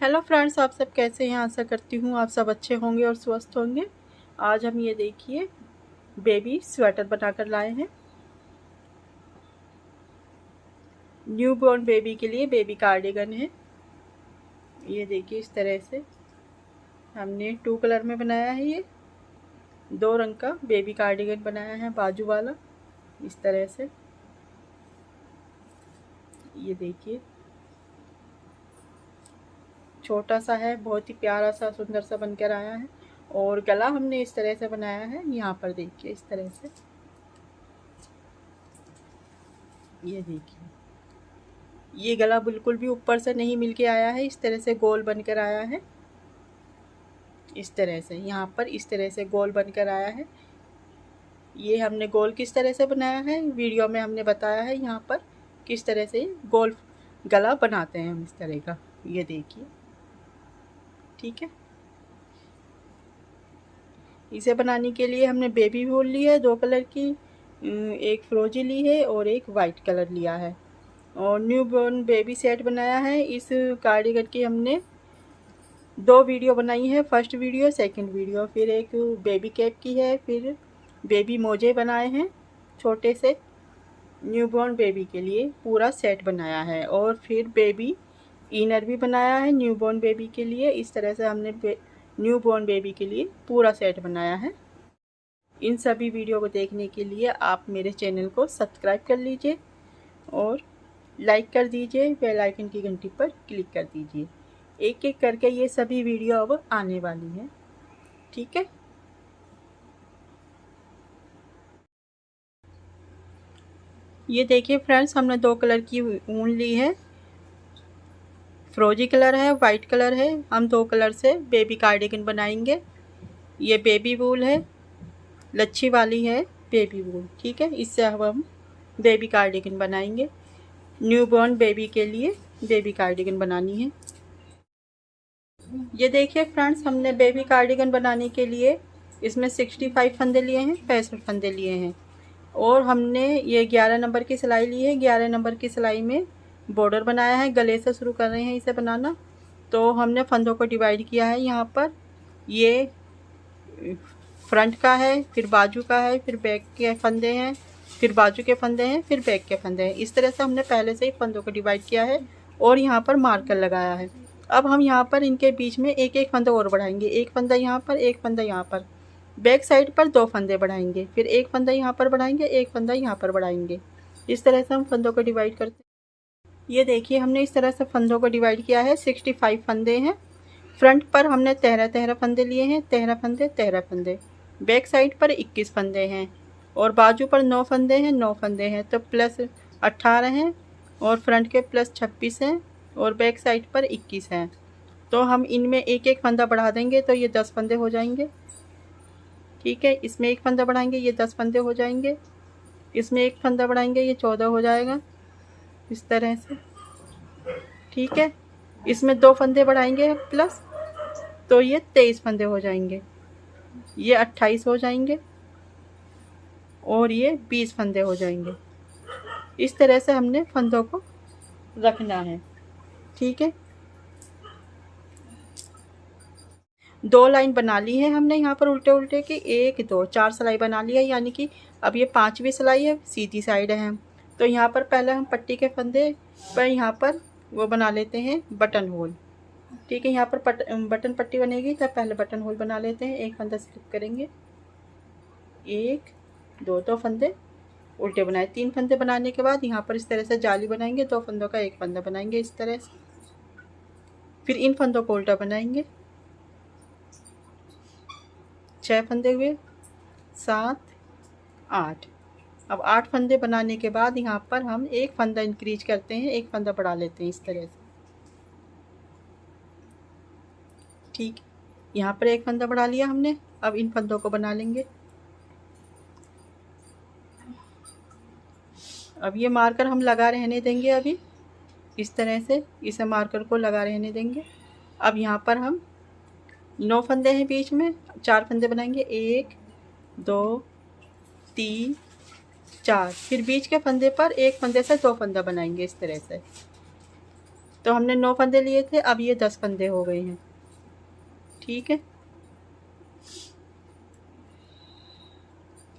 Hello friends, आप सब कैसे हैं। आशा करती हूँ आप सब अच्छे होंगे और स्वस्थ होंगे। आज हम ये देखिए बेबी स्वेटर बनाकर लाए हैं। न्यू बॉर्न बेबी के लिए बेबी कार्डिगन है। ये देखिए इस तरह से हमने 2 कलर में बनाया है। ये 2 रंग का बेबी कार्डिगन बनाया है, बाजू वाला इस तरह से। ये देखिए छोटा सा है, बहुत ही प्यारा सा सुंदर सा बनकर आया है। और गला हमने इस तरह से बनाया है। यहाँ पर देखिए इस तरह से, ये देखिए ये गला बिल्कुल भी ऊपर से नहीं मिलके आया है, इस तरह से गोल बनकर आया है। इस तरह से यहाँ पर इस तरह से गोल बनकर आया है। ये हमने गोल किस तरह से बनाया है वीडियो में हमने बताया है, यहाँ पर किस तरह से गोल गला बनाते हैं हम इस तरह का। ये देखिए ठीक है। इसे बनाने के लिए हमने बेबी वूल ली है 2 कलर की, एक फिरोजी ली है और एक वाइट कलर लिया है। और न्यू बॉर्न बेबी सेट बनाया है। इस कार्डिगन की हमने 2 वीडियो बनाई है, फर्स्ट वीडियो सेकंड वीडियो। फिर एक बेबी कैप की है, फिर बेबी मोजे बनाए हैं छोटे से। न्यूबॉर्न बेबी के लिए पूरा सेट बनाया है। और फिर बेबी इनर भी बनाया है न्यूबॉर्न बेबी के लिए। इस तरह से हमने न्यूबॉर्न बेबी के लिए पूरा सेट बनाया है। इन सभी वीडियो को देखने के लिए आप मेरे चैनल को सब्सक्राइब कर लीजिए और लाइक कर दीजिए, बेल आइकन की घंटी पर क्लिक कर दीजिए। एक एक करके ये सभी वीडियो अब आने वाली हैं, ठीक है। ये देखिए फ्रेंड्स, हमने 2 कलर की ऊन ली है, फिरोजी कलर है, वाइट कलर है। हम 2 कलर से बेबी कार्डिगन बनाएंगे। ये बेबी वूल है, लच्छी वाली है बेबी वूल, ठीक है। इससे अब हम बेबी कार्डिगन बनाएंगे। न्यूबॉर्न बेबी के लिए बेबी कार्डिगन बनानी है। ये देखिए फ्रेंड्स, हमने बेबी कार्डिगन बनाने के लिए इसमें 65 फंदे लिए हैं, 65 फंदे लिए हैं। और हमने ये 11 नंबर की सिलाई ली है। 11 नंबर की सिलाई में बॉर्डर बनाया है। गले से शुरू कर रहे हैं इसे बनाना। तो हमने फंदों को डिवाइड किया है। यहाँ पर ये फ्रंट का है, फिर बाजू का है, फिर बैक के फंदे हैं, फिर बाजू के फंदे हैं, फिर बैक के फंदे हैं। इस तरह से हमने पहले से ही फंदों को डिवाइड किया है और यहाँ पर मार्कर लगाया है। अब हम यहाँ पर इनके बीच में एक एक फंदा और बढ़ाएंगे। एक फंदा यहाँ पर, एक फंदा यहाँ पर। बैक साइड पर 2 फंदे बढ़ाएंगे, फिर एक फंदा यहाँ पर बढ़ाएंगे, एक फंदा यहाँ पर बढ़ाएंगे। इस तरह से हम फंदों को डिवाइड करते हैं। ये देखिए हमने इस तरह से फंदों को डिवाइड किया है। 65 फंदे हैं। फ्रंट पर हमने 13 फंदे लिए हैं, 13 फंदे। बैक साइड पर 21 फंदे हैं और बाजू पर 9 फंदे हैं, 9 फंदे हैं। तो प्लस 18 हैं और फ्रंट के प्लस 26 हैं और बैक साइड पर 21 हैं। तो हम इनमें एक एक फंदा बढ़ा देंगे तो ये 10 फंदे हो जाएंगे, ठीक है। इसमें एक फंदा बढ़ाएंगे, ये 10 फंदे हो जाएंगे। इसमें एक फंदा बढ़ाएंगे, ये 14 हो जाएगा इस तरह से, ठीक है। इसमें 2 फंदे बढ़ाएंगे प्लस, तो ये 23 फंदे हो जाएंगे। ये 28 हो जाएंगे और ये 20 फंदे हो जाएंगे। इस तरह से हमने फंदों को रखना है, ठीक है। 2 लाइन बना ली है हमने यहाँ पर उल्टे उल्टे की, 1 2 4 सिलाई बना ली है। यानी कि अब ये 5वीं सिलाई है, सीधी साइड है। हम तो यहाँ पर पहले हम पट्टी के फंदे पर यहाँ पर वो बना लेते हैं बटन होल, ठीक है। यहाँ पर बटन पट्टी बनेगी तब पहले बटन होल बना लेते हैं। एक फंदा स्लिप करेंगे, 1 2 2 फंदे उल्टे बनाए। 3 फंदे बनाने के बाद यहाँ पर इस तरह से जाली बनाएंगे। 2 फंदों का एक फंदा बनाएंगे इस तरह से। फिर इन फंदों को उल्टा बनाएंगे। 6 फंदे हुए, 7 8। अब 8 फंदे बनाने के बाद यहाँ पर हम एक फंदा इंक्रीज करते हैं, एक फंदा बढ़ा लेते हैं इस तरह से, ठीक। यहाँ पर एक फंदा बढ़ा लिया हमने। अब इन फंदों को बना लेंगे। अब ये मार्कर हम लगा रहने देंगे अभी इस तरह से, इसे मार्कर को लगा रहने देंगे। अब यहाँ पर हम 9 फंदे हैं, बीच में 4 फंदे बनाएंगे, 1 2 3 4। फिर बीच के फंदे पर एक फंदे से 2 फंदा बनाएंगे इस तरह से। तो हमने 9 फंदे लिए थे, अब ये 10 फंदे हो गए हैं। ठीक है,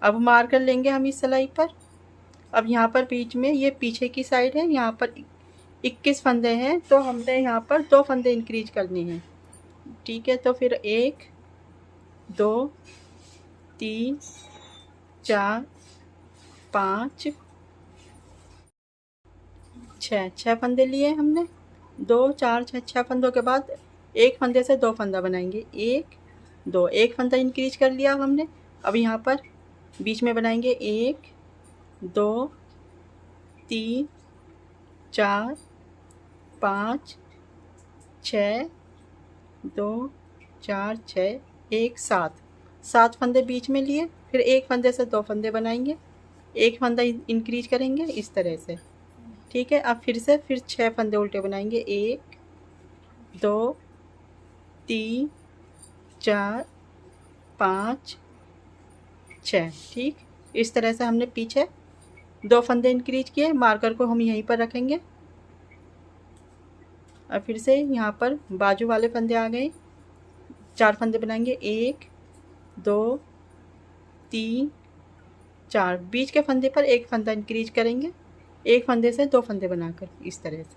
अब मार्कर लेंगे हम इस सिलाई पर। अब यहाँ पर बीच में, ये पीछे की साइड है, यहाँ पर 21 फंदे हैं, तो हमने यहाँ पर 2 फंदे इंक्रीज करने हैं। ठीक है, तो फिर 1 2 3 4 5 6 फंदे लिए हमने। 2 4 6 6 फंदों के बाद एक फंदे से 2 फंदा बनाएंगे। 1 2, एक फंदा इंक्रीज कर लिया हमने। अब यहाँ पर बीच में बनाएंगे 1 2 3 4 5 6 2 4 6 1 7 फंदे बीच में लिए। फिर एक फंदे से 2 फंदे बनाएंगे, एक फंदा इंक्रीज करेंगे इस तरह से। ठीक है, अब फिर 6 फंदे उल्टे बनाएंगे। 1 2 3 4 5 6। ठीक, इस तरह से हमने पीछे 2 फंदे इंक्रीज किए। मार्कर को हम यहीं पर रखेंगे। अब फिर से यहाँ पर बाजू वाले फंदे आ गए, 4 फंदे बनाएंगे। 1 2 3 4, बीच के फंदे पर एक फंदा इंक्रीज करेंगे, एक फंदे से 2 फंदे बनाकर इस तरह से।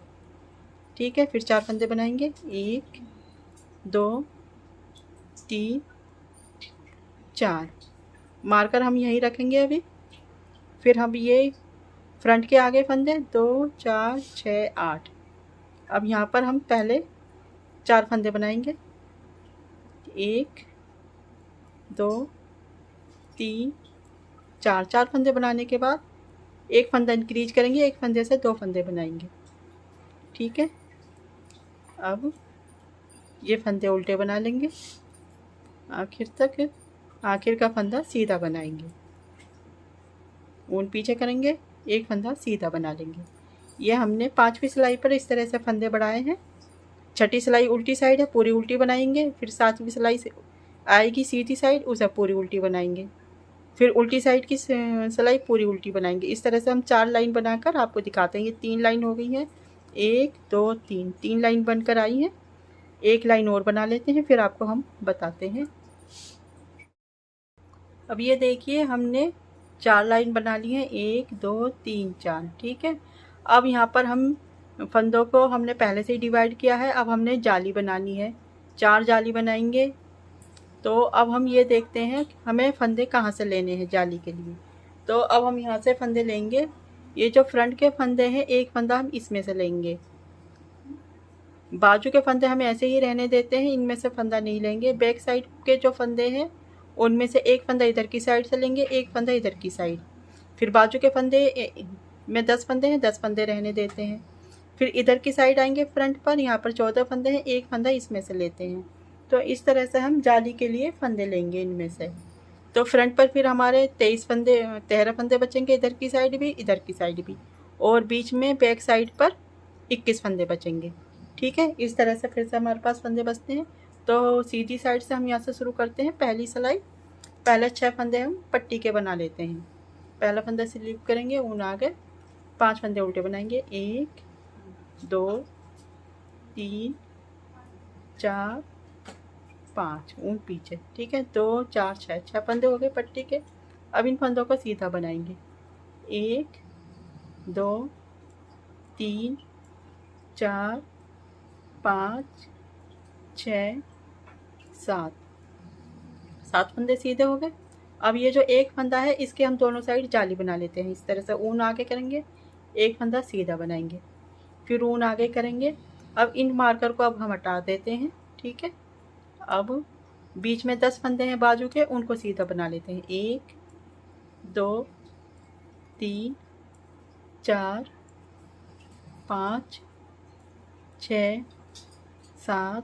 ठीक है, फिर 4 फंदे बनाएंगे। 1 2 3 4, मार्कर हम यहीं रखेंगे अभी। फिर हम ये फ्रंट के आगे फंदे 2 4 6 8। अब यहाँ पर हम पहले 4 फंदे बनाएंगे। 1 2 3 4 फंदे बनाने के बाद एक फंदा इंक्रीज करेंगे, एक फंदे से 2 फंदे बनाएंगे। ठीक है, अब ये फंदे उल्टे बना लेंगे, आखिर तक आखिर का फंदा सीधा बनाएंगे। ऊन पीछे करेंगे, एक फंदा सीधा बना लेंगे। ये हमने 5वीं सिलाई पर इस तरह से फंदे बढ़ाए हैं। 6ठी सिलाई उल्टी साइड है, पूरी उल्टी बनाएंगे। फिर 7वीं सिलाई से आएगी सीधी साइड, उसे पूरी उल्टी बनाएंगे। फिर उल्टी साइड की सिलाई पूरी उल्टी बनाएंगे। इस तरह से हम 4 लाइन बनाकर आपको दिखाते हैं। ये 3 लाइन हो गई है, 1 2 3 लाइन बनकर आई है। एक लाइन और बना लेते हैं, फिर आपको हम बताते हैं। अब ये देखिए, हमने 4 लाइन बना ली है, 1 2 3 4। ठीक है, अब यहाँ पर हम फंदों को हमने पहले से ही डिवाइड किया है। अब हमने जाली बनानी है, 4 जाली बनाएंगे। तो अब हम ये देखते हैं हमें फंदे कहाँ से लेने हैं जाली के लिए। तो अब हम यहाँ से फंदे लेंगे। ये जो फ्रंट के फंदे हैं, एक फंदा हम इसमें से लेंगे। बाजू के फंदे हम ऐसे ही रहने देते हैं, इनमें से फंदा नहीं लेंगे। बैक साइड के जो फंदे हैं, उनमें से एक फंदा इधर की साइड से लेंगे, एक फंदा इधर की साइड। फिर बाजू के फंदे में 10 फंदे हैं, 10 फंदे रहने देते हैं। फिर इधर की साइड आएंगे फ्रंट पर, यहाँ पर 14 फंदे हैं, एक फंदा इसमें से लेते हैं। तो इस तरह से हम जाली के लिए फंदे लेंगे इनमें से। तो फ्रंट पर फिर हमारे 13 फंदे बचेंगे, इधर की साइड भी, इधर की साइड भी। और बीच में बैक साइड पर 21 फंदे बचेंगे। ठीक है, इस तरह से फिर से हमारे पास फंदे बचते हैं। तो सीधी साइड से हम यहाँ से शुरू करते हैं। पहली सिलाई, पहले 6 फंदे हम पट्टी के बना लेते हैं। पहला फंदा स्लिप करेंगे, ऊन आगे, 5 फंदे उल्टे बनाएंगे। 1 2 3 4 5, ऊन पीछे। ठीक है, 2 4 6 फंदे हो गए पट्टी के। अब इन फंदों को सीधा बनाएंगे। 1 2 3 4 5 6 7 फंदे सीधे हो गए। अब ये जो एक फंदा है, इसके हम दोनों साइड जाली बना लेते हैं। इस तरह से ऊन आगे करेंगे, एक फंदा सीधा बनाएंगे, फिर ऊन आगे करेंगे। अब इन मार्कर को अब हम हटा देते हैं। ठीक है, अब बीच में 10 फंदे हैं बाजू के, उनको सीधा बना लेते हैं। 1 2 3 4 5 6 7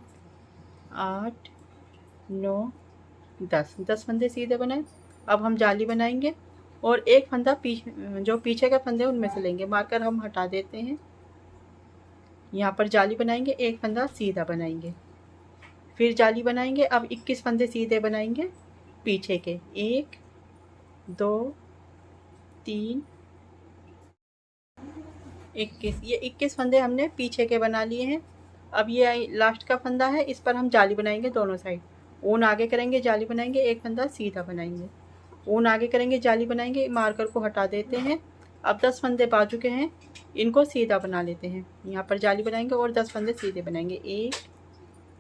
8 9 10 फंदे सीधे बनाए। अब हम जाली बनाएंगे और एक फंदा जो पीछे के फंदे उनमें से लेंगे। मार्कर हम हटा देते हैं। यहाँ पर जाली बनाएंगे, एक फंदा सीधा बनाएंगे, फिर जाली बनाएंगे। अब 21 फंदे सीधे बनाएंगे पीछे के। 1 2 3 21, ये 21 फंदे हमने पीछे के बना लिए हैं। अब ये लास्ट का फंदा है, इस पर हम जाली बनाएंगे दोनों साइड। ऊन आगे करेंगे, जाली बनाएंगे, एक फंदा सीधा बनाएंगे, ऊन आगे करेंगे, जाली बनाएंगे, मार्कर को हटा देते हैं। अब 10 फंदे बाजू के हैं, इनको सीधा बना लेते हैं, यहाँ पर जाली बनाएंगे और 10 फंदे सीधे बनाएंगे। 1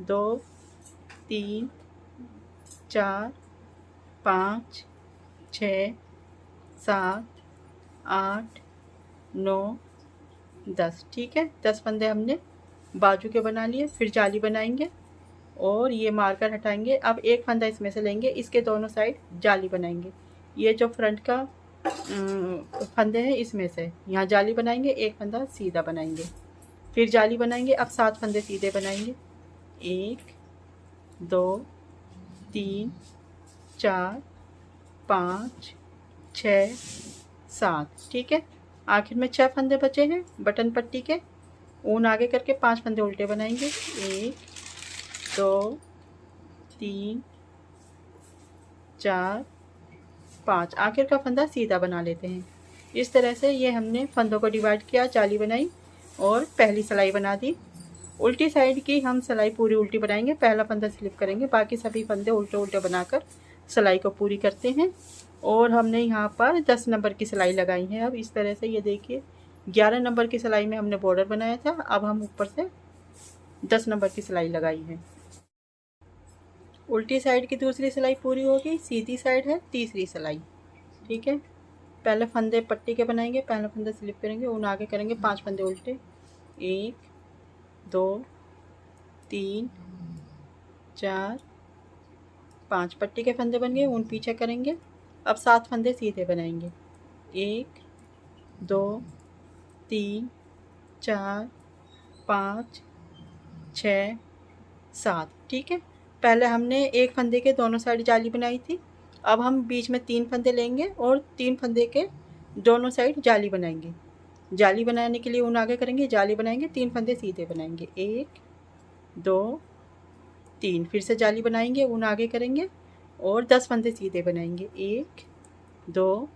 2 3 4 5 6 7 8 9 10। ठीक है, 10 फंदे हमने बाजू के बना लिए। फिर जाली बनाएंगे और ये मार्कर हटाएंगे। अब एक फंदा इसमें से लेंगे, इसके दोनों साइड जाली बनाएंगे। ये जो फ्रंट का फंदे हैं इसमें से यहाँ जाली बनाएंगे, एक फंदा सीधा बनाएंगे, फिर जाली बनाएंगे। अब 7 फंदे सीधे बनाएंगे। 1 2 3 4 5 6 7। ठीक है, आखिर में 6 फंदे बचे हैं बटन पट्टी के। ऊन आगे करके 5 फंदे उल्टे बनाएंगे। 1 2 3 4 5। आखिर का फंदा सीधा बना लेते हैं। इस तरह से ये हमने फंदों को डिवाइड किया, जाली बनाई और पहली सिलाई बना दी। उल्टी साइड की हम सिलाई पूरी उल्टी बनाएंगे, पहला फंदा स्लिप करेंगे, बाकी सभी फंदे उल्टे उल्टे बनाकर सिलाई को पूरी करते हैं। और हमने यहाँ पर 10 नंबर की सिलाई लगाई है। अब इस तरह से ये देखिए, 11 नंबर की सिलाई में हमने बॉर्डर बनाया था, अब हम ऊपर से 10 नंबर की सिलाई लगाई है। उल्टी साइड की दूसरी सिलाई पूरी होगी, सीधी साइड है तीसरी सिलाई। ठीक है, पहले फंदे पट्टी के बनाएंगे, पहला फंदा स्लिप करेंगे, ऊन आगे करेंगे, 5 फंदे उल्टे। 1 2 3 4 5 पट्टी के फंदे बन गए, ऊन पीछे करेंगे। अब 7 फंदे सीधे बनाएंगे। 1 2 3 4 5 6 7। ठीक है, पहले हमने एक फंदे के दोनों साइड जाली बनाई थी, अब हम बीच में 3 फंदे लेंगे और 3 फंदे के दोनों साइड जाली बनाएंगे। जाली बनाने के लिए ऊन आगे करेंगे, जाली बनाएंगे, 3 फंदे सीधे बनाएंगे। 1 2 3। फिर से जाली बनाएंगे, ऊन आगे करेंगे और 10 फंदे सीधे बनाएंगे। 1 2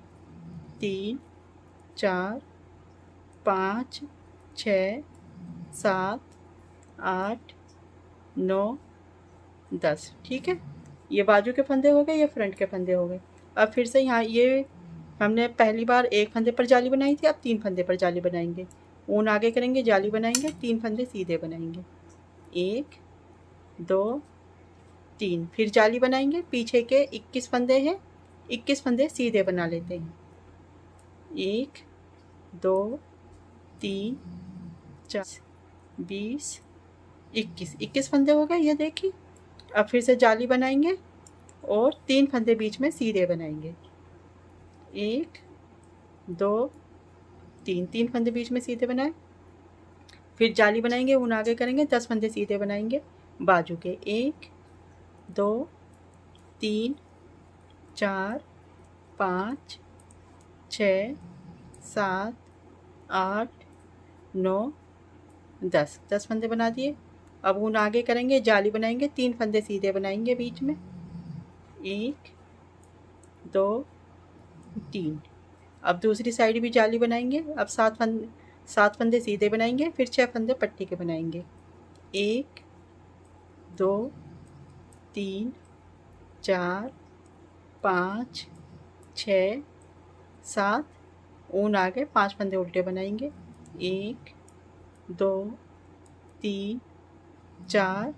3 4 5 6 7 8 9 10। ठीक है, ये बाजू के फंदे हो गए, ये फ्रंट के फंदे हो गए। अब फिर से यहाँ ये हमने पहली बार एक फंदे पर जाली बनाई थी, अब 3 फंदे पर जाली बनाएंगे। ऊन आगे करेंगे, जाली बनाएंगे, 3 फंदे सीधे बनाएंगे। 1 2 3। फिर जाली बनाएंगे, पीछे के 21 फंदे हैं, 21 फंदे सीधे बना लेते हैं। 1 2 3 4 20 21। 21 फंदे हो गए, ये देखिए। अब फिर से जाली बनाएंगे और 3 फंदे बीच में सीधे बनाएंगे। 1 2 3। 3 फंदे बीच में सीधे बनाए, फिर जाली बनाएंगे, ऊन आगे करेंगे, 10 फंदे सीधे बनाएंगे बाजू के। 1 2 3 4 5 6 7 8 9 10। 10 फंदे बना दिए। अब ऊन आगे करेंगे, जाली बनाएंगे, 3 फंदे सीधे बनाएंगे बीच में। 1 2 3। अब दूसरी साइड भी जाली बनाएंगे। अब 7 फंदे सीधे बनाएंगे, फिर 6 फंदे पट्टी के बनाएंगे। 1 2 3 4 5 6 7। ऊन आगे 5 फंदे उल्टे बनाएंगे। 1 2 3 4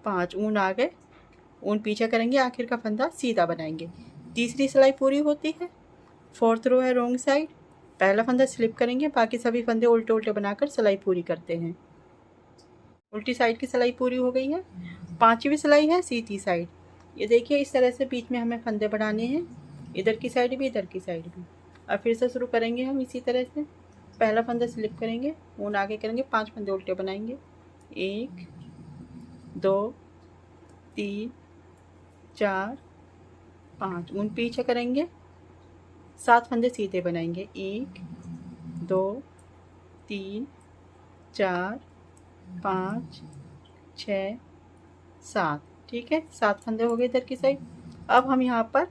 5। ऊन आगे, ऊन पीछे करेंगे, आखिर का फंदा सीधा बनाएंगे। तीसरी सिलाई पूरी होती है। 4th रो है रोंग साइड, पहला फंदा स्लिप करेंगे, बाकी सभी फंदे उल्टे उल्टे बनाकर सिलाई पूरी करते हैं। उल्टी साइड की सिलाई पूरी हो गई है। 5वीं सिलाई है सीधी साइड। ये देखिए, इस तरह से बीच में हमें फंदे बढ़ाने हैं, इधर की साइड भी, इधर की साइड भी। अब फिर से शुरू करेंगे हम इसी तरह से। पहला फंदा स्लिप करेंगे, ऊन आगे करेंगे, 5 फंदे उल्टे बनाएंगे। 1 2 3 4 5। ऊन पीछे करेंगे, 7 फंदे सीधे बनाएंगे। 1 2 3 4 5 6 7। ठीक है, 7 फंदे हो गए इधर की साइड। अब हम यहाँ पर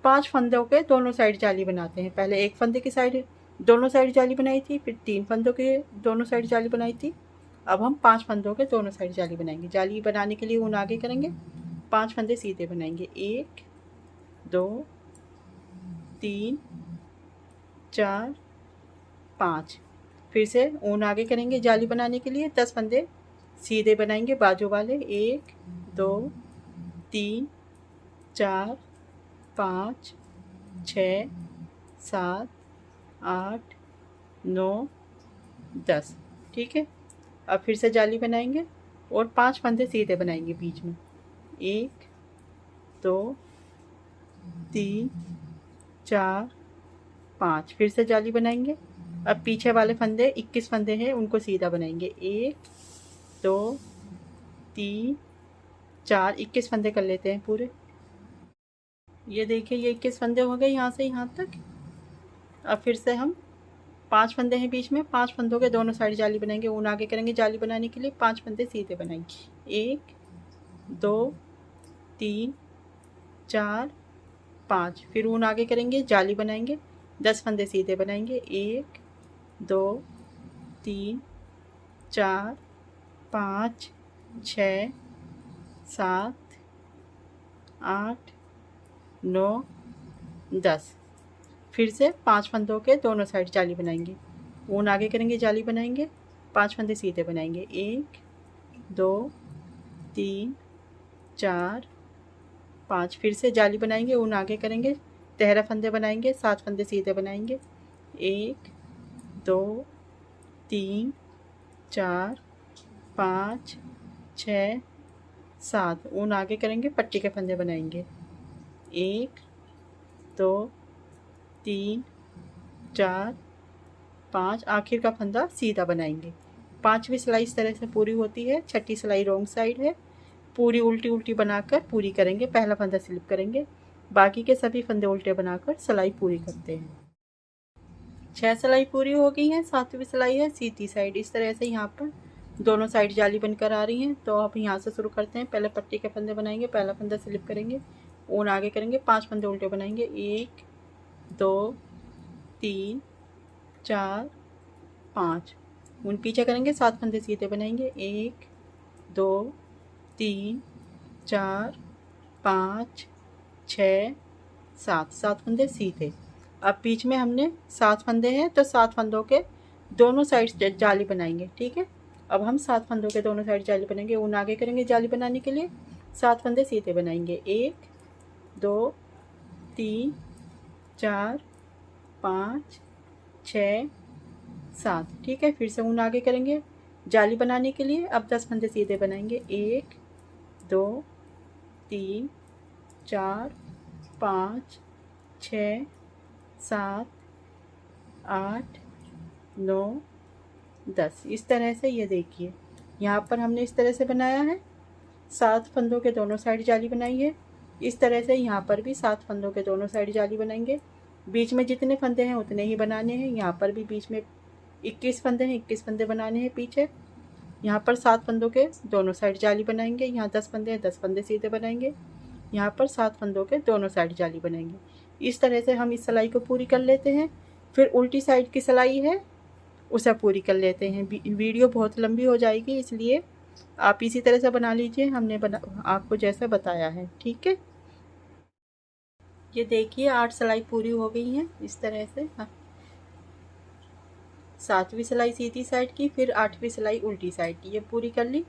5 फंदों के दोनों साइड जाली बनाते हैं। पहले एक फंदे की साइड दोनों साइड जाली बनाई थी, फिर 3 फंदों के दोनों साइड जाली बनाई थी। अब हम 5 फंदों के दोनों साइड जाली बनाएंगे। जाली बनाने के लिए ऊन आगे करेंगे, 5 फंदे सीधे बनाएंगे। 1 2 3 4 5। फिर से ऊन आगे करेंगे। जाली बनाने के लिए 10 फंदे सीधे बनाएंगे बाजू वाले। 1 2 3 4 5 6 7 8 9 10। ठीक है। अब फिर से जाली बनाएंगे और 5 फंदे सीधे बनाएंगे बीच में। 1 2 3 4 5। फिर से जाली बनाएंगे। अब पीछे वाले फंदे 21 फंदे हैं, उनको सीधा बनाएंगे। 1 2 3 4 21 फंदे कर लेते हैं पूरे। ये देखिए, ये 21 फंदे हो गए यहाँ से यहाँ तक। अब फिर से हम 5 फंदे हैं बीच में, 5 फंदों के दोनों साइड जाली बनाएंगे। ऊन आगे करेंगे। जाली बनाने के लिए 5 फंदे सीधे बनाएंगे। 1 2 3 4 5। फिर ऊन आगे करेंगे, जाली बनाएंगे। 10 फंदे सीधे बनाएंगे। 1 2 3 4 5 6 7 8 9 10। फिर से 5 फंदों के दोनों साइड जाली बनाएंगे। ऊन आगे करेंगे, जाली बनाएंगे। 5 फंदे सीधे बनाएंगे। 1 2 3 4 5। फिर से जाली बनाएंगे। ऊन आगे करेंगे, 13 फंदे बनाएंगे। 7 फंदे सीधे बनाएंगे। 1 2 3 4 5 6 7। ऊन आगे करेंगे, पट्टी के फंदे बनाएंगे। 1 2 3 4 5। आखिर का फंदा सीधा बनाएंगे। 5वीं सिलाई इस तरह से पूरी होती है। 6ठी सिलाई रॉन्ग साइड है। पूरी उल्टी उल्टी बनाकर पूरी करेंगे। पहला फंदा स्लिप करेंगे, बाकी के सभी फंदे उल्टे बनाकर सिलाई पूरी करते हैं। 6 सिलाई पूरी हो गई है। 7वीं सिलाई है सीधी साइड। इस तरह से यहाँ पर दोनों साइड जाली बनकर आ रही हैं। तो अब यहाँ से शुरू करते हैं। पहले पट्टी के फंदे बनाएंगे, पहला फंदा स्लिप करेंगे, ऊन आगे करेंगे, 5 फंदे उल्टे बनाएंगे। 1 2 3 4 5। ऊन पीछे करेंगे, 7 फंदे सीधे बनाएंगे। 1 2 3 4 5 6 7। 7 फंदे सीधे। अब बीच में हमने 7 फंदे हैं, तो 7 फंदों के दोनों साइड जाली बनाएंगे। ठीक है। अब हम 7 फंदों के दोनों साइड जाली बनाएंगे। ऊन आगे करेंगे, जाली बनाने के लिए 7 फंदे सीधे बनाएंगे। 1 2 3 4 5 6 7। ठीक है। फिर से ऊन आगे करेंगे, जाली बनाने के लिए अब 10 फंदे सीधे बनाएंगे। 1 2 3 4 5 6 7 8 9 10। इस तरह से ये देखिए, यहाँ पर हमने इस तरह से बनाया है। 7 फंदों के दोनों साइड जाली बनाई है। इस तरह से यहाँ पर भी 7 फंदों के दोनों साइड जाली बनाएंगे। बीच में जितने फंदे हैं उतने ही बनाने हैं। यहाँ पर भी बीच में 21 फंदे हैं, 21 फंदे बनाने हैं पीछे। यहाँ पर 7 फंदों के दोनों साइड जाली बनाएंगे। यहाँ 10 फंदे हैं, 10 फंदे सीधे बनाएंगे। यहाँ पर 7 फंदों के दोनों साइड जाली बनाएंगे। इस तरह से हम इस सिलाई को पूरी कर लेते हैं। फिर उल्टी साइड की सिलाई है, उसे पूरी कर लेते हैं। वीडियो बहुत लंबी हो जाएगी, इसलिए आप इसी तरह से बना लीजिए, हमने आपको जैसा बताया है। ठीक है। ये देखिए 8 सिलाई पूरी हो गई है इस तरह से। 7वीं सिलाई सीधी साइड की, फिर 8वीं सिलाई उल्टी साइड की, ये पूरी कर ली।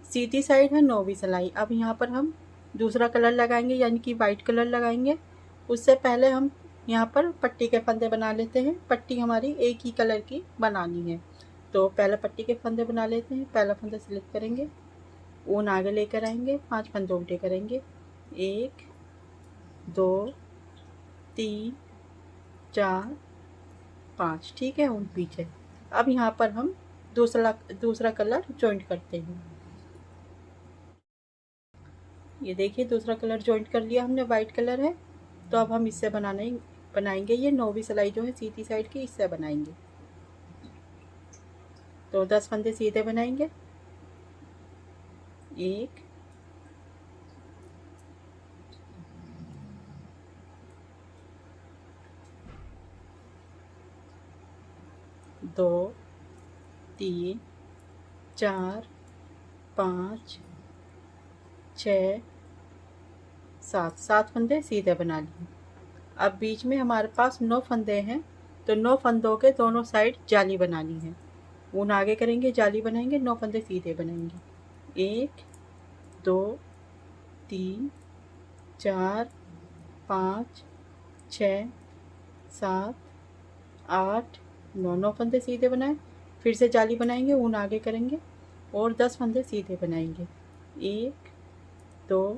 सीधी साइड है 9वीं सिलाई। अब यहाँ पर हम दूसरा कलर लगाएंगे, यानी कि वाइट कलर लगाएंगे। उससे पहले हम यहाँ पर पट्टी के फंदे बना लेते हैं। पट्टी हमारी एक ही कलर की बनानी है, तो पहले पट्टी के फंदे बना लेते हैं। पहला फंदा स्लिप करेंगे, ऊन आगे लेकर आएंगे, 5 फंदे उल्टे करेंगे। 1 2 3 4 5। ठीक है। ऊन पीछे। अब यहाँ पर हम दूसरा कलर जॉइंट करते हैं। ये देखिए दूसरा कलर जॉइंट कर लिया हमने, वाइट कलर है। तो अब हम इससे बनाएंगे ये 9वीं सिलाई जो है सीधी साइड की, इससे बनाएंगे। तो 10 फंदे सीधे बनाएंगे। 1 2 2 3 4 5 6 7 7 फंदे सीधे बना लिए। अब बीच में हमारे पास 9 फंदे हैं, तो 9 फंदों के दोनों साइड जाली बनानी है। ऊन आगे करेंगे, जाली बनाएंगे, 9 फंदे सीधे बनाएंगे। 1 2 3 4 5 6 7 8 9 9 फंदे सीधे बनाए। फिर से जाली बनाएंगे, ऊन आगे करेंगे और 10 फंदे सीधे बनाएंगे। 1 2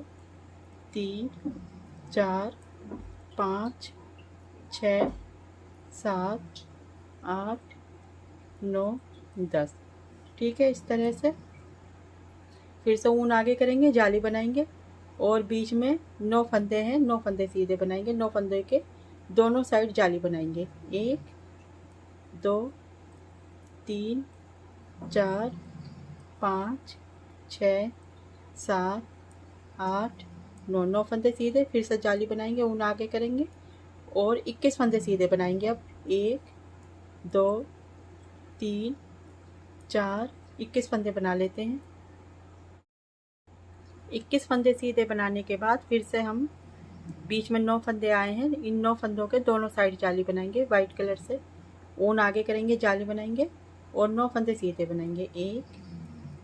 3 4 5 6 7 8 9 10। ठीक है, इस तरह से फिर से ऊन आगे करेंगे, जाली बनाएंगे और बीच में 9 फंदे हैं, 9 फंदे सीधे बनाएंगे। 9 फंदे के दोनों साइड जाली बनाएंगे। 1 2 3 4 5 6 7 8 9 9 फंदे सीधे। फिर से जाली बनाएंगे, ऊन आगे करेंगे और 21 फंदे सीधे बनाएंगे। अब 1 2 3 4 21 फंदे बना लेते हैं। 21 फंदे सीधे बनाने के बाद फिर से हम बीच में 9 फंदे आए हैं, इन 9 फंदों के दोनों साइड जाली बनाएंगे वाइट कलर से। ऊन आगे करेंगे, जाली बनाएंगे और 9 फंदे सीधे बनाएंगे। 1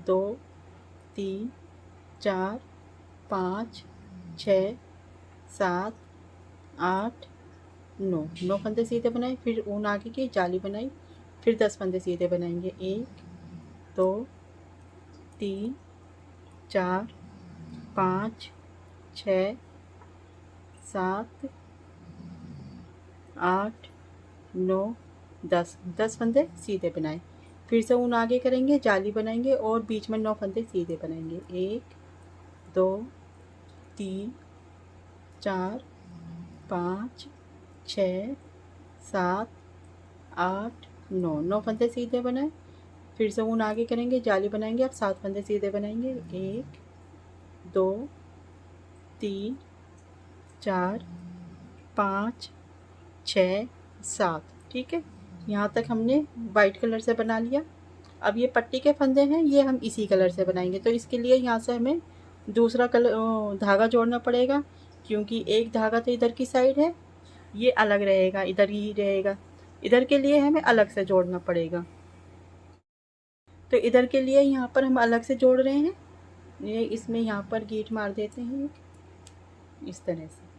2 3 4 5 6 7 8 9 9 फंदे सीधे बनाए। फिर ऊन आगे की, जाली बनाई, फिर 10 फंदे सीधे बनाएंगे। 1 2 3 4 5 6 7 8 9 10 10 फंदे सीधे बनाए। फिर से ऊन आगे करेंगे, जाली बनाएंगे और बीच में 9 फंदे सीधे बनाएंगे। 1 2 3 4 5 6 7 8 9 9 फंदे सीधे बनाए। फिर से ऊन आगे करेंगे, जाली बनाएंगे, अब 7 फंदे सीधे बनाएंगे। 1 2 3 4 5 6 7। ठीक है, यहाँ तक हमने वाइट कलर से बना लिया। अब ये पट्टी के फंदे हैं, ये हम इसी कलर से बनाएंगे, तो इसके लिए यहाँ से हमें दूसरा कलर धागा जोड़ना पड़ेगा, क्योंकि एक धागा तो इधर की साइड है, ये अलग रहेगा, इधर ही रहेगा। इधर के लिए हमें अलग से जोड़ना पड़ेगा, तो इधर के लिए यहाँ पर हम अलग से जोड़ रहे हैं। ये इसमें यहाँ पर गीट मार देते हैं इस तरह से।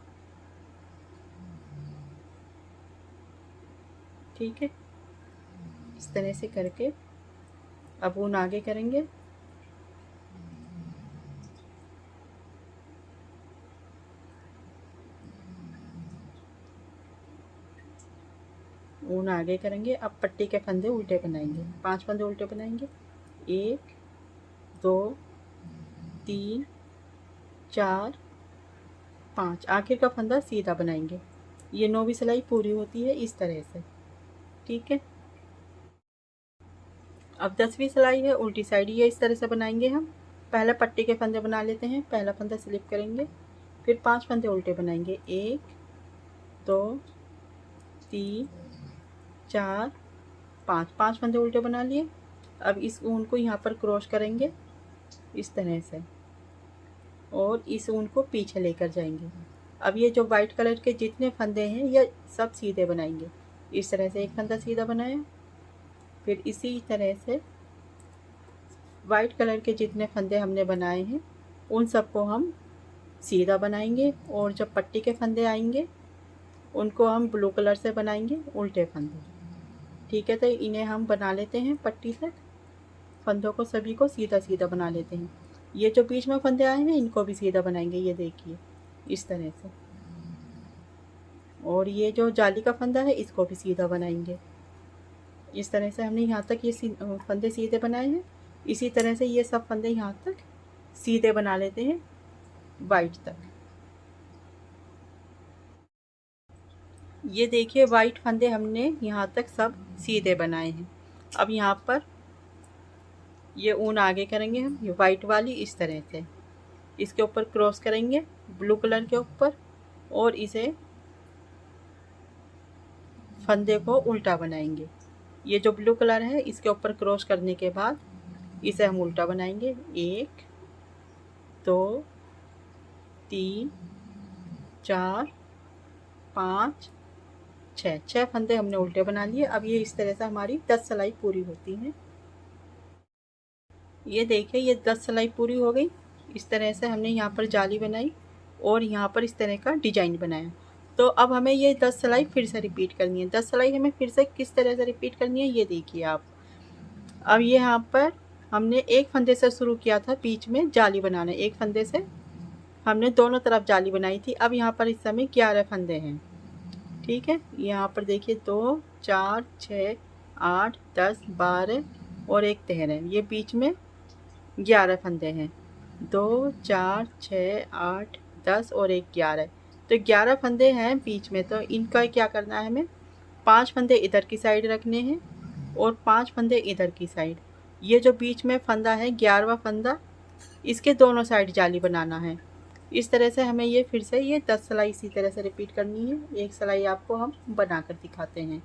ठीक है, इस तरह से करके अब ऊन आगे करेंगे, ऊन आगे करेंगे। अब पट्टी के फंदे उल्टे बनाएंगे, 5 फंदे उल्टे बनाएंगे। 1 2 3 4 5। आखिर का फंदा सीधा बनाएंगे। ये 9वीं सिलाई पूरी होती है इस तरह से। ठीक है, अब 10वीं सिलाई है, उल्टी साइड ये इस तरह से बनाएंगे हम। पहले पट्टी के फंदे बना लेते हैं, पहला फंदा स्लिप करेंगे, फिर 5 फंदे उल्टे बनाएंगे। 1 2 3 4 5। 5 फंदे उल्टे बना लिए। अब इस ऊन को यहाँ पर क्रॉस करेंगे इस तरह से और इस ऊन को पीछे लेकर जाएंगे। अब ये जो वाइट कलर के जितने फंदे हैं ये सब सीधे बनाएंगे। इस तरह से एक फंदा सीधा बनाया, फिर इसी तरह से वाइट कलर के जितने फंदे हमने बनाए हैं उन सबको हम सीधा बनाएंगे, और जब पट्टी के फंदे आएंगे उनको हम ब्लू कलर से बनाएंगे उल्टे फंदे। ठीक है, तो इन्हें हम बना लेते हैं पट्टी तक। फंदों को सभी को सीधा सीधा बना लेते हैं। ये जो बीच में फंदे आए हैं इनको भी सीधा बनाएंगे, ये देखिए इस तरह से। और ये जो जाली का फंदा है इसको भी सीधा बनाएंगे। इस तरह से हमने यहाँ तक ये फंदे सीधे बनाए हैं। इसी तरह से ये सब फंदे यहाँ तक सीधे बना लेते हैं वाइट तक। ये देखिए वाइट फंदे हमने यहाँ तक सब सीधे बनाए हैं। अब यहाँ पर ये ऊन आगे करेंगे हम, ये वाइट वाली इस तरह से इसके ऊपर क्रॉस करेंगे ब्लू कलर के ऊपर, और इसे फंदे को उल्टा बनाएंगे। ये जो ब्लू कलर है इसके ऊपर क्रॉस करने के बाद इसे हम उल्टा बनाएंगे। 1 2 3 4 5 6 फंदे हमने उल्टे बना लिए। अब ये इस तरह से हमारी 10 सिलाई पूरी होती है। ये देखिए ये 10 सिलाई पूरी हो गई। इस तरह से हमने यहाँ पर जाली बनाई और यहाँ पर इस तरह का डिजाइन बनाया। तो अब हमें ये 10 सिलाई फिर से रिपीट करनी है। 10 सिलाई हमें फिर से किस तरह से रिपीट करनी है ये देखिए आप। अब ये यहाँ पर हमने एक फंदे से शुरू किया था बीच में जाली बनाना। एक फंदे से हमने दोनों तरफ जाली बनाई थी। अब यहाँ पर इस समय 11 फंदे हैं। ठीक है, यहाँ पर देखिए 2 4 6 8 10 12 और एक 13। ये बीच में 11 फंदे हैं। 2 4 6 8 10 और एक 11। तो 11 फंदे हैं बीच में। तो इनका क्या करना है, हमें 5 फंदे इधर की साइड रखने हैं और 5 फंदे इधर की साइड। ये जो बीच में फंदा है 11वां फंदा, इसके दोनों साइड जाली बनाना है। इस तरह से हमें ये फिर से ये 10 सिलाई इसी तरह से रिपीट करनी है। एक सिलाई आपको हम बनाकर दिखाते हैं।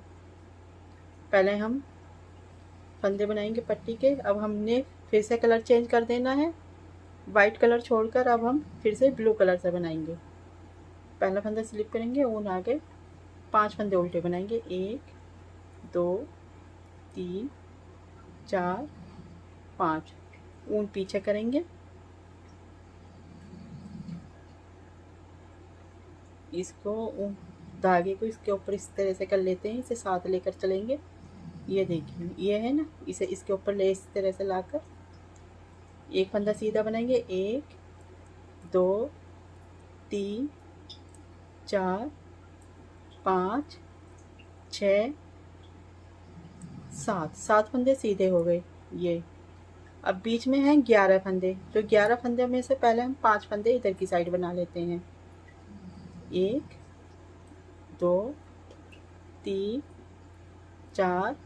पहले हम फंदे बनाएंगे पट्टी के। अब हमने फिर से कलर चेंज कर देना है। वाइट कलर छोड़कर अब हम फिर से ब्लू कलर से बनाएंगे। पहला फंदा स्लिप करेंगे, ऊन आगे, 5 फंदे उल्टे बनाएंगे। 1 2 3 4 5। ऊन पीछे करेंगे, इसको धागे को इसके ऊपर इस तरह से कर लेते हैं। इसे साथ लेकर चलेंगे। ये देखिए ये है ना, इसे इसके ऊपर ले इस तरह से लाकर एक फंदा सीधा बनाएंगे। 1 2 3 4 5 6 7 फंदे सीधे हो गए ये। अब बीच में हैं 11 फंदे। तो 11 फंदे में से पहले हम 5 फंदे इधर की साइड बना लेते हैं। 1 2 3 4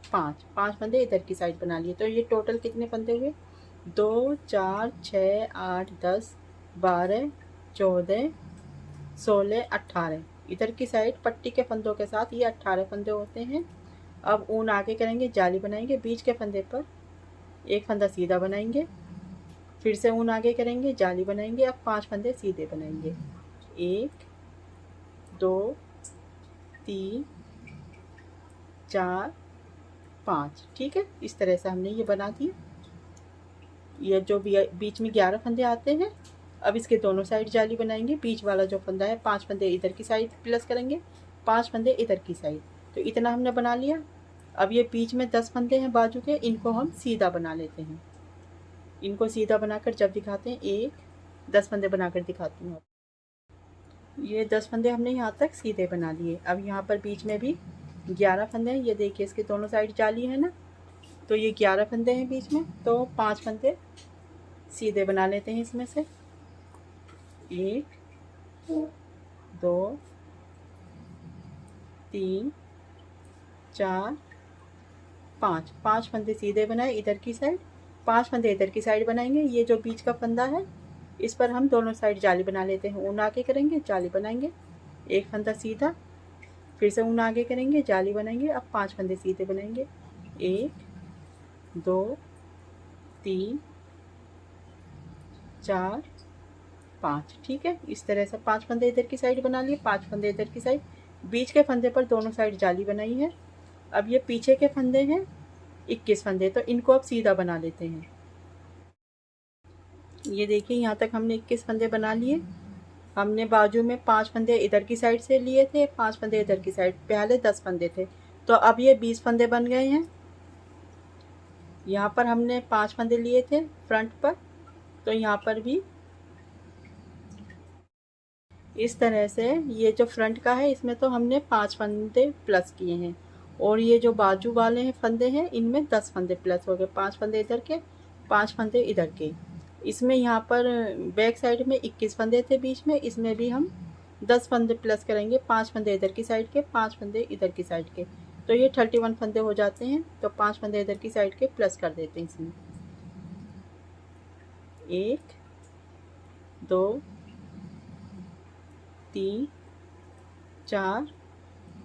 5 फंदे इधर की साइड बना लिए। तो ये टोटल कितने फंदे हुए, 2 4 6 8 10 12 14 16 18। इधर की साइड पट्टी के फंदों के साथ ये 18 फंदे होते हैं। अब ऊन आगे करेंगे, जाली बनाएंगे। बीच के फंदे पर एक फंदा सीधा बनाएंगे, फिर से ऊन आगे करेंगे, जाली बनाएंगे। अब 5 फंदे सीधे बनाएंगे। 1 2 3 4 5। ठीक है, इस तरह से हमने ये बना दिया। ये जो बीच में 11 फंदे आते हैं, अब इसके दोनों साइड जाली बनाएंगे। बीच वाला जो फंदा है 5 फंदे इधर की साइड प्लस करेंगे, 5 फंदे इधर की साइड। तो इतना हमने बना लिया। अब ये बीच में 10 फंदे हैं बाजू के, इनको हम सीधा बना लेते हैं। इनको सीधा बनाकर जब दिखाते हैं, 10 फंदे बनाकर दिखाती हूँ। ये 10 फंदे हमने यहाँ तक सीधे बना लिए। अब यहाँ पर बीच में भी 11 फंदे हैं। ये देखिए इसके दोनों साइड जाली है ना, तो ये 11 फंदे हैं बीच में। तो 5 फंदे सीधे बना लेते हैं इसमें से। 1 2 3 4 5 फंदे सीधे बनाए इधर की साइड, 5 फंदे इधर की साइड बनाएंगे। ये जो बीच का फंदा है इस पर हम दोनों साइड जाली बना लेते हैं। ऊन आगे करेंगे, जाली बनाएंगे। एक फंदा सीधा, फिर से ऊन आगे करेंगे, जाली बनाएंगे। अब 5 फंदे सीधे बनाएंगे। 1 2 3 4 5। ठीक है, इस तरह से 5 फंदे इधर की साइड बना लिए, 5 फंदे इधर की साइड। बीच के फंदे पर दोनों साइड जाली बनाई है। अब ये पीछे के फंदे हैं 21 फंदे, तो इनको अब सीधा बना लेते हैं। ये देखिए यहाँ तक हमने 21 फंदे बना लिए। हमने बाजू में 5 फंदे इधर की साइड से लिए थे, 5 फंदे इधर की साइड। पहले 10 फंदे थे, तो अब ये 20 फंदे बन गए हैं। यहाँ पर हमने 5 फंदे लिए थे फ्रंट पर, तो यहाँ पर भी इस तरह से ये जो फ्रंट का है इसमें तो हमने 5 फंदे प्लस किए हैं, और ये जो बाजू वाले हैं फंदे हैं इनमें 10 फंदे प्लस हो गए। 5 फंदे इधर के, 5 फंदे इधर के। इसमें यहाँ पर बैक साइड में 21 फंदे थे बीच में, इसमें भी हम 10 फंदे प्लस करेंगे। 5 फंदे इधर की साइड के, 5 फंदे इधर की साइड के, तो ये 31 फंदे हो जाते हैं। तो 5 फंदे इधर की साइड के प्लस कर देते हैं इसमें। 1 2 3 4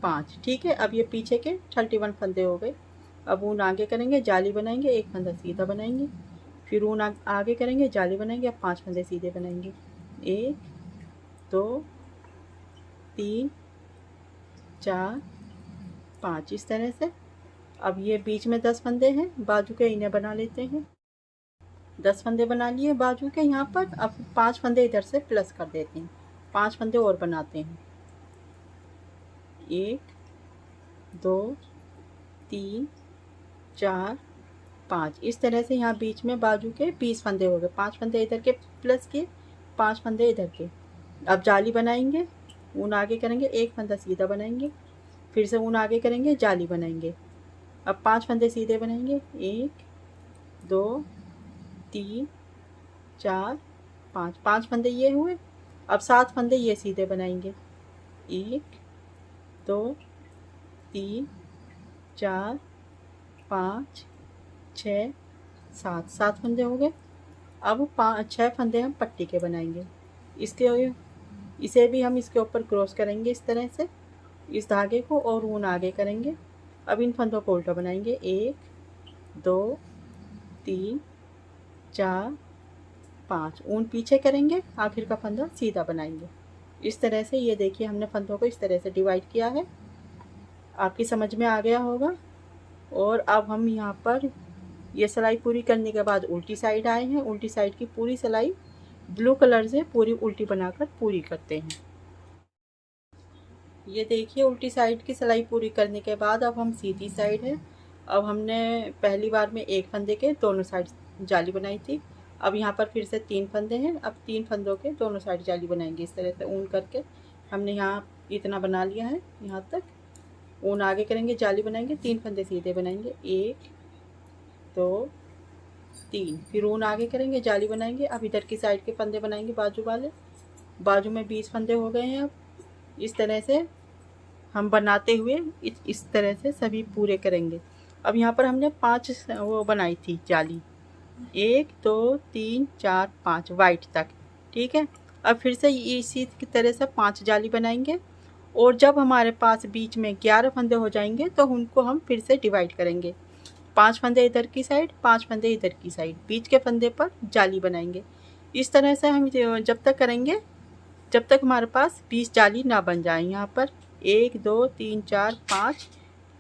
5। ठीक है, अब ये पीछे के 31 फंदे हो गए। अब ऊन आगे करेंगे, जाली बनाएंगे, एक फंदा सीधा बनाएंगे, फिर ऊन आगे करेंगे, जाली बनाएंगे, अब 5 फंदे सीधे बनाएंगे। 1 2 3 4 5 इस तरह से। अब ये बीच में 10 फंदे हैं बाजू के, इन्हें बना लेते हैं। 10 फंदे बना लिए बाजू के यहाँ पर। अब 5 फंदे इधर से प्लस कर देते हैं, 5 फंदे और बनाते हैं। 1 2 3 4 5 इस तरह से। यहाँ बीच में बाजू के 20 फंदे हो गए। 5 फंदे इधर के प्लस किए, 5 फंदे इधर के। अब जाली बनाएंगे, ऊन आगे करेंगे, एक फंदा सीधा बनाएंगे, फिर से ऊन आगे करेंगे, जाली बनाएंगे। अब 5 फंदे सीधे बनाएंगे। 1 2 3 4 5 5 फंदे ये हुए। अब 7 फंदे ये सीधे बनाएंगे। 1 2 3 4 5 6 7 7 फंदे हो गए। अब 6 फंदे हम पट्टी के बनाएंगे। इसे भी हम इसके ऊपर क्रॉस करेंगे इस तरह से, इस धागे को, और ऊन आगे करेंगे। अब इन फंदों को उल्टा बनाएंगे। 1 2 3 4 5 ऊन पीछे करेंगे, आखिर का फंदा सीधा बनाएंगे इस तरह से। ये देखिए हमने फंदों को इस तरह से डिवाइड किया है, आपकी समझ में आ गया होगा। और अब हम यहाँ पर ये सिलाई पूरी करने के बाद उल्टी साइड आए हैं। उल्टी साइड की पूरी सिलाई ब्लू कलर से पूरी उल्टी बनाकर पूरी करते हैं। ये देखिए उल्टी साइड की सिलाई पूरी करने के बाद अब हम सीधी साइड है। अब हमने पहली बार में एक फंदे के दोनों साइड जाली बनाई थी। अब यहाँ पर फिर से 3 फंदे हैं। अब 3 फंदों के दोनों साइड जाली बनाएंगे इस तरह से। ऊन करके हमने यहाँ इतना बना लिया है, यहाँ तक ऊन आगे करेंगे, जाली बनाएंगे, 3 फंदे सीधे बनाएंगे। 1 2 3 फिर ऊन आगे करेंगे, जाली बनाएंगे। अब इधर की साइड के फंदे बनाएंगे बाजू वाले। बाजू में 20 फंदे हो गए हैं। अब इस तरह से हम बनाते हुए इस तरह से सभी पूरे करेंगे। अब यहाँ पर हमने 5 वो बनाई थी जाली, 1 2 3 4 5 वाइट तक। ठीक है, अब फिर से इसी की तरह से 5 जाली बनाएंगे। और जब हमारे पास बीच में 11 फंदे हो जाएंगे तो उनको हम फिर से डिवाइड करेंगे। 5 फंदे इधर की साइड, 5 फंदे इधर की साइड, बीच के फंदे पर जाली बनाएंगे। इस तरह से हम जब तक करेंगे जब तक हमारे पास 20 जाली ना बन जाए। यहाँ पर 1 2 3 4 5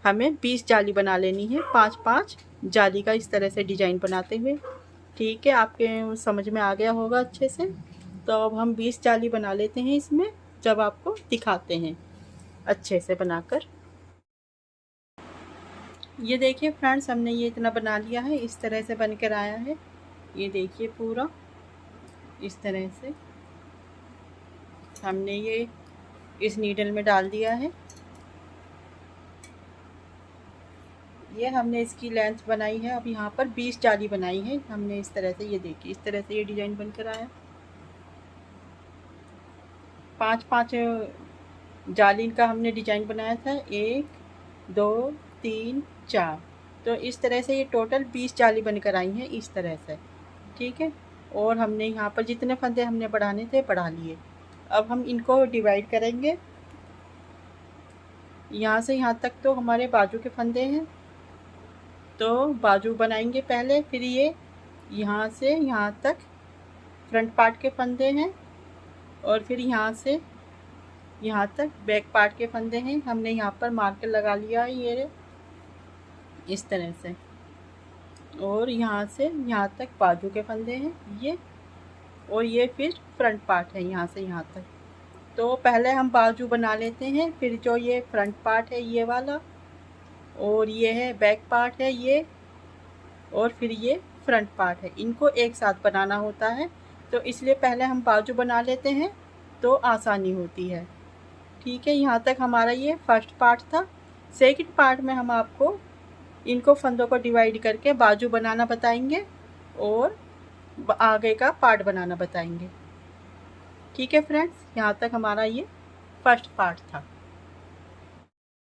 हमें 20 जाली बना लेनी है, 5-5 जाली का इस तरह से डिजाइन बनाते हुए। ठीक है, आपके समझ में आ गया होगा अच्छे से। तो अब हम 20 जाली बना लेते हैं इसमें, जब आपको दिखाते हैं अच्छे से बनाकर। ये देखिए फ्रेंड्स, हमने ये इतना बना लिया है, इस तरह से बनकर आया है। ये देखिए पूरा इस तरह से हमने ये इस नीडल में डाल दिया है। ये हमने इसकी लेंथ बनाई है। अब यहाँ पर 20 जाली बनाई है हमने इस तरह से। ये देखिए इस तरह से ये डिजाइन बनकर आया। 5-5 जाली का हमने डिजाइन बनाया था, 1 2 3 4। तो इस तरह से ये टोटल 20 जाली बनकर आई हैं इस तरह से। ठीक है, और हमने यहाँ पर जितने फंदे हमने बढ़ाने थे बढ़ा लिए। अब हम इनको डिवाइड करेंगे। यहाँ से यहाँ तक तो हमारे बाजू के फंदे हैं, तो बाजू बनाएंगे पहले, फिर ये यहाँ से यहाँ तक फ्रंट पार्ट के फंदे हैं, और फिर यहाँ से यहाँ तक बैक पार्ट के फंदे हैं। हमने यहाँ पर मार्कर लगा लिया है ये इस तरह से, और यहाँ से यहाँ तक बाजू के फंदे हैं ये, और ये फिर फ्रंट पार्ट है यहाँ से यहाँ तक। तो पहले हम बाजू बना लेते हैं, फिर जो ये फ्रंट पार्ट है ये वाला, और ये है बैक पार्ट है ये, और फिर ये फ्रंट पार्ट है। इनको एक साथ बनाना होता है, तो इसलिए पहले हम बाजू बना लेते हैं तो आसानी होती है। ठीक है, यहाँ तक हमारा ये फर्स्ट पार्ट था। सेकंड पार्ट में हम आपको इनको फंदों को डिवाइड करके बाजू बनाना बताएंगे और आगे का पार्ट बनाना बताएंगे। ठीक है फ्रेंड्स, यहाँ तक हमारा ये फर्स्ट पार्ट था।